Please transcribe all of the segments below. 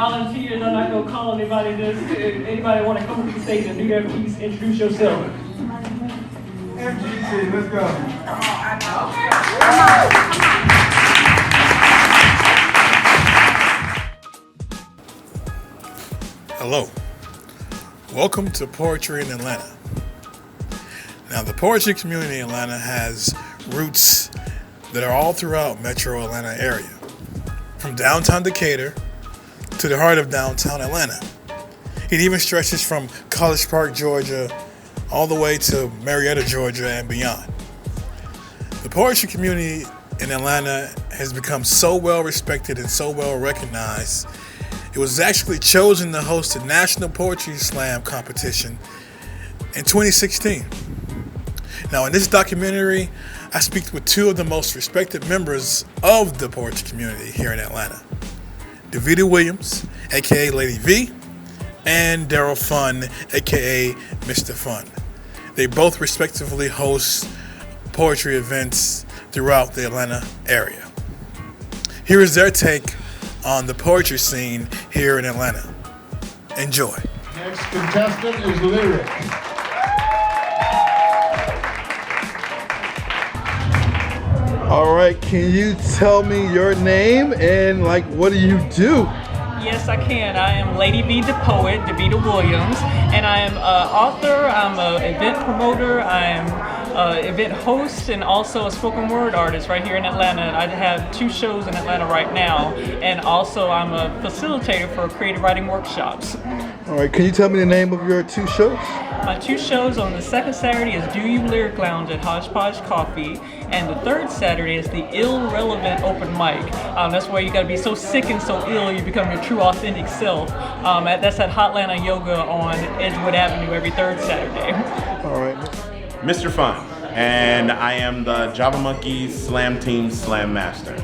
volunteers. I'm not going to call anybody. Anybody want to come to the stage and do their piece, introduce yourself. MGC, let's go. Hello. Welcome to Poetry in Atlanta. Now, the poetry community in Atlanta has roots that are all throughout Metro Atlanta area, from downtown Decatur to the heart of downtown Atlanta. It even stretches from College Park, Georgia, all the way to Marietta, Georgia, and beyond. The poetry community in Atlanta has become so well respected and so well recognized. It was actually chosen to host a National Poetry Slam competition in 2016. Now, in this documentary, I speak with two of the most respected members of the poetry community here in Atlanta. Davita Williams, aka Lady V, and Daryl Fun, aka Mr. Fun. They both respectively host poetry events throughout the Atlanta area. Here is their take on the poetry scene here in Atlanta. Enjoy. Next contestant is Lyric. All right, can you tell me your name and what do you do? Yes, I can. I am Lady V, the poet, Davita Williams, and I am an author, I'm an event promoter, I'm an event host, and also a spoken word artist right here in Atlanta. I have 2 shows in Atlanta right now, and also I'm a facilitator for creative writing workshops. All right, can you tell me the name of your 2 shows? My 2 shows on the second Saturday is Do You Lyric Lounge at Hodgepodge Coffee, and the third Saturday is the Irrelevant Open Mic. That's where you gotta be so sick and so ill you become your true authentic self. That's at Hotlanta Yoga on Edgewood Avenue every third Saturday. All right. Mr. Fun, and I am the Java Monkeys Slam Team Slam Master.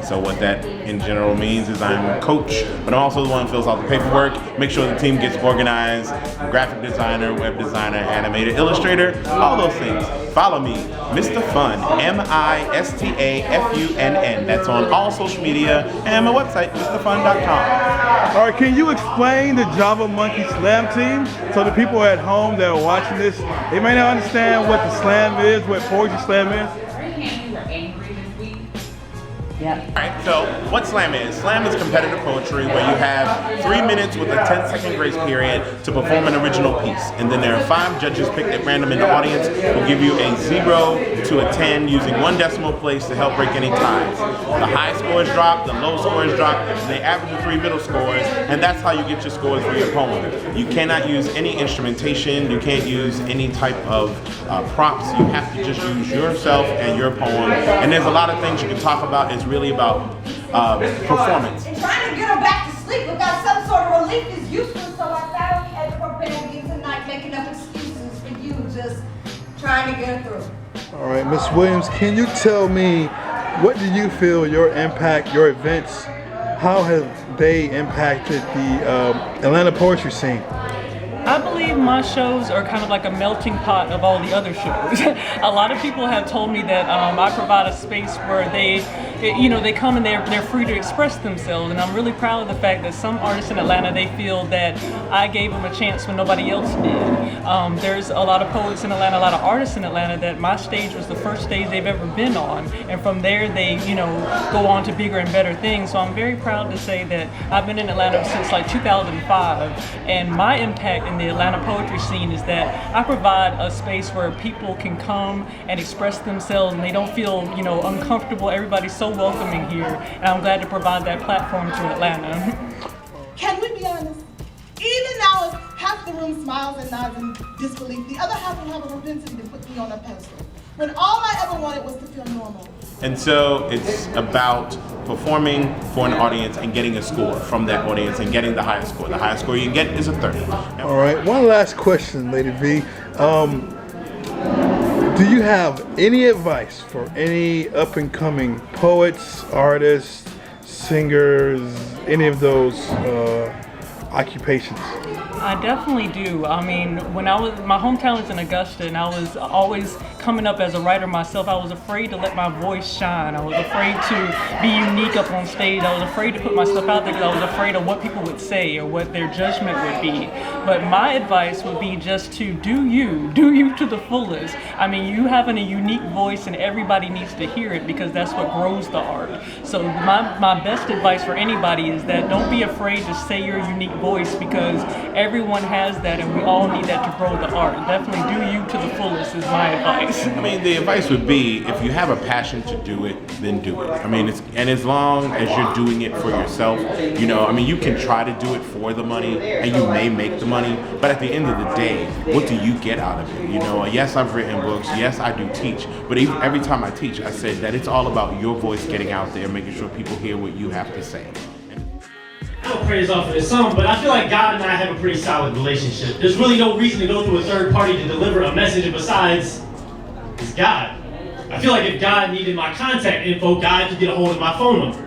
So what that in general means is I'm a coach, but I'm also the one who fills out the paperwork, make sure the team gets organized, graphic designer, web designer, animator, illustrator, all those things. Follow me, Mr. Fun, MISTAFUNN. That's on all social media and my website, MrFun.com. All right, can you explain the Java Monkey Slam Team so the people at home that are watching this, they may not understand what the slam is, what poetry slam is? Alright, so what slam is? Slam is competitive poetry where you have 3 minutes with a 10-second grace period to perform an original piece. And then there are 5 judges picked at random in the audience who give you a 0 to a 10 using 1 decimal place to help break any ties. The high scores drop, the low scores drop, and they average the 3 middle scores, and that's how you get your scores for your poem. You cannot use any instrumentation, you can't use any type of prompts. You have to just use yourself and your poem. And there's a lot of things you can talk about. It's really about performance. And trying to get her back to sleep without some sort of relief is useless, so I thought we had to prepare you tonight, making up excuses for you, just trying to get her through. All right, Ms. Williams, can you tell me, what do you feel your impact, your events, how have they impacted the Atlanta poetry scene? I believe my shows are kind of like a melting pot of all the other shows. A lot of people have told me that I provide a space where they come and they're free to express themselves, and I'm really proud of the fact that some artists in Atlanta, they feel that I gave them a chance when nobody else did. There's a lot of poets in Atlanta, a lot of artists in Atlanta that my stage was the first stage they've ever been on, and from there they go on to bigger and better things. So I'm very proud to say that I've been in Atlanta since like 2005, and my impact in the Atlanta poetry scene is that I provide a space where people can come and express themselves and they don't feel uncomfortable. Everybody's so welcoming here, and I'm glad to provide that platform to Atlanta. Can we be honest? Even now, half the room smiles and nods in disbelief. The other half will have a propensity to put me on a pedestal, when all I ever wanted was to feel normal. And so it's about performing for an audience and getting a score from that audience and getting the highest score. The highest score you can get is a 30. All right, one last question, Lady V. Do you have any advice for any up-and-coming poets, artists, singers, any of those occupations? I definitely do. I mean, when my hometown is in Augusta, and I was always coming up as a writer myself, I was afraid to let my voice shine. I was afraid to be unique up on stage. I was afraid to put myself out there because I was afraid of what people would say or what their judgment would be. But my advice would be just to do you to the fullest. I mean, you having a unique voice and everybody needs to hear it because that's what grows the art. So my best advice for anybody is that don't be afraid to say your unique voice because everyone has that and we all need that to grow the art. Definitely do you to the fullest is my advice. I mean, the advice would be if you have a passion to do it, then do it. I mean, and as long as you're doing it for yourself, you know, I mean, you can try to do it for the money and you may make the money, but at the end of the day, what do you get out of it? You know, yes, I've written books, yes, I do teach, but every time I teach, I said that it's all about your voice getting out there, making sure people hear what you have to say. I don't praise off of this song, but I feel like God and I have a pretty solid relationship. There's really no reason to go through a third party to deliver a message besides it's God. I feel like if God needed my contact info, God could get a hold of my phone number.